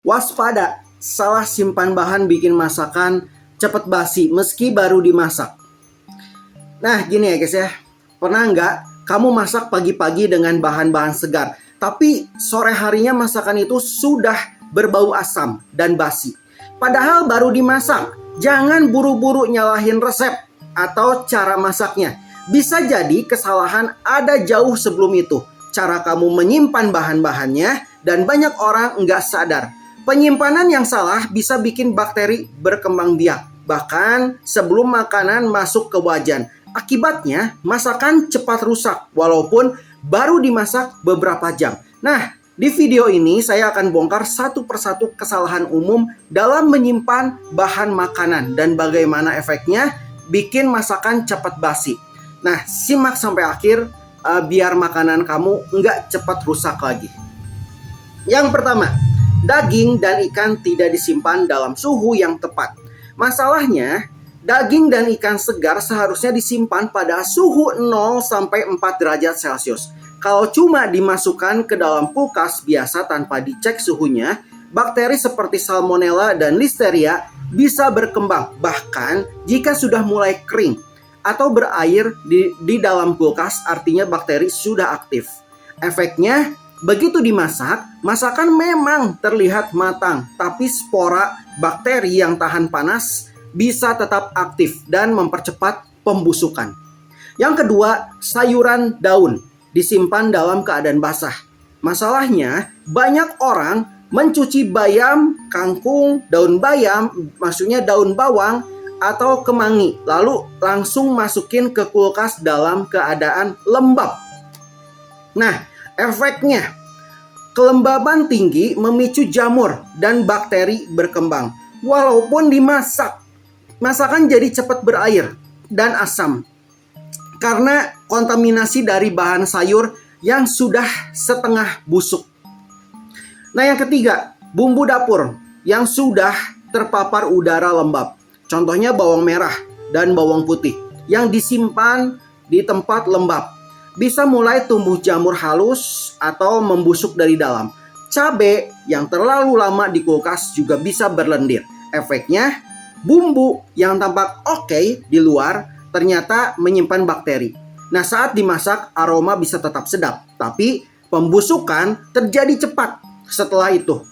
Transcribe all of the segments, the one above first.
Waspada, salah simpan bahan bikin masakan cepat basi meski baru dimasak. Nah gini ya guys ya, pernah nggak kamu masak pagi-pagi dengan bahan-bahan segar, tapi sore harinya masakan itu sudah berbau asam dan basi. Padahal baru dimasak. Jangan buru-buru nyalahin resep atau cara masaknya. Bisa jadi kesalahan ada jauh sebelum itu. Cara kamu menyimpan bahan-bahannya dan banyak orang nggak sadar. Penyimpanan yang salah bisa bikin bakteri berkembang biak, bahkan sebelum makanan masuk ke wajan. Akibatnya, masakan cepat rusak walaupun baru dimasak beberapa jam. Nah, di video ini saya akan bongkar satu persatu kesalahan umum dalam menyimpan bahan makanan dan bagaimana efeknya bikin masakan cepat basi. Nah, simak sampai akhir biar makanan kamu nggak cepat rusak lagi. Yang pertama, daging dan ikan tidak disimpan dalam suhu yang tepat. Masalahnya, daging dan ikan segar seharusnya disimpan pada suhu 0 sampai 4 derajat Celcius. Kalau cuma dimasukkan ke dalam kulkas biasa tanpa dicek suhunya, bakteri seperti Salmonella dan Listeria bisa berkembang. Bahkan jika sudah mulai kering atau berair di dalam kulkas, artinya bakteri sudah aktif. Efeknya, begitu dimasak, masakan memang terlihat matang, tapi spora bakteri yang tahan panas bisa tetap aktif dan mempercepat pembusukan. Yang kedua, sayuran daun disimpan dalam keadaan basah. Masalahnya, banyak orang mencuci bayam, kangkung, daun bayam, maksudnya daun bawang, atau kemangi, lalu langsung masukin ke kulkas dalam keadaan lembab. Nah, efeknya, kelembaban tinggi memicu jamur dan bakteri berkembang. Walaupun dimasak, masakan jadi cepat berair dan asam karena kontaminasi dari bahan sayur yang sudah setengah busuk. Nah yang ketiga, bumbu dapur yang sudah terpapar udara lembab. Contohnya bawang merah dan bawang putih yang disimpan di tempat lembab. Bisa mulai tumbuh jamur halus atau membusuk dari dalam. Cabai yang terlalu lama di kulkas juga bisa berlendir. Efeknya, bumbu yang tampak oke di luar ternyata menyimpan bakteri. Nah, saat dimasak aroma bisa tetap sedap, tapi pembusukan terjadi cepat setelah itu.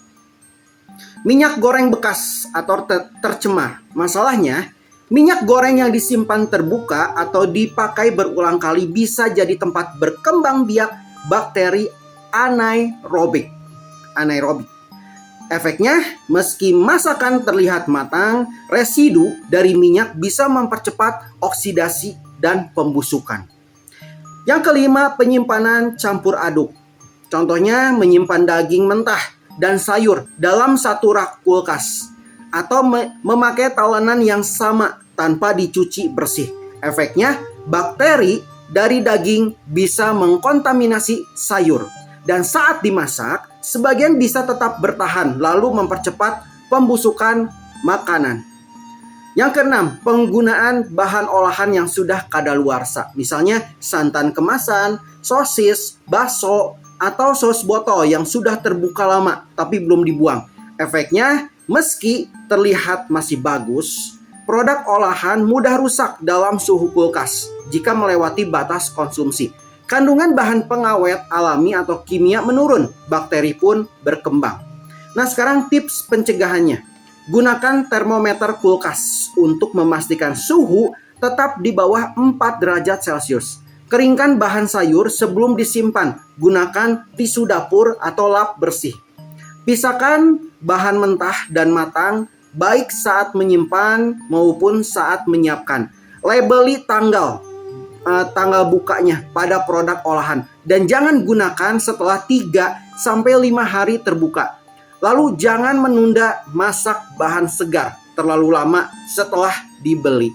Minyak goreng bekas atau tercemar. Masalahnya, minyak goreng yang disimpan terbuka atau dipakai berulang kali bisa jadi tempat berkembang biak bakteri anaerobik. Efeknya, meski masakan terlihat matang, residu dari minyak bisa mempercepat oksidasi dan pembusukan. Yang kelima, penyimpanan campur aduk. Contohnya menyimpan daging mentah dan sayur dalam satu rak kulkas atau memakai talenan yang sama tanpa dicuci bersih. Efeknya, bakteri dari daging bisa mengkontaminasi sayur. Dan saat dimasak, sebagian bisa tetap bertahan lalu mempercepat pembusukan makanan. Yang keenam, penggunaan bahan olahan yang sudah kadaluarsa. Misalnya santan kemasan, sosis, bakso, atau sos botol yang sudah terbuka lama tapi belum dibuang. Efeknya, meski terlihat masih bagus, produk olahan mudah rusak dalam suhu kulkas jika melewati batas konsumsi. Kandungan bahan pengawet alami atau kimia menurun, bakteri pun berkembang. Nah sekarang tips pencegahannya. Gunakan termometer kulkas untuk memastikan suhu tetap di bawah 4 derajat Celcius. Keringkan bahan sayur sebelum disimpan. Gunakan tisu dapur atau lap bersih. Pisahkan bahan mentah dan matang baik saat menyimpan maupun saat menyiapkan. Labeli tanggal bukanya pada produk olahan dan jangan gunakan setelah 3 sampai 5 hari terbuka. Lalu jangan menunda masak bahan segar terlalu lama setelah dibeli.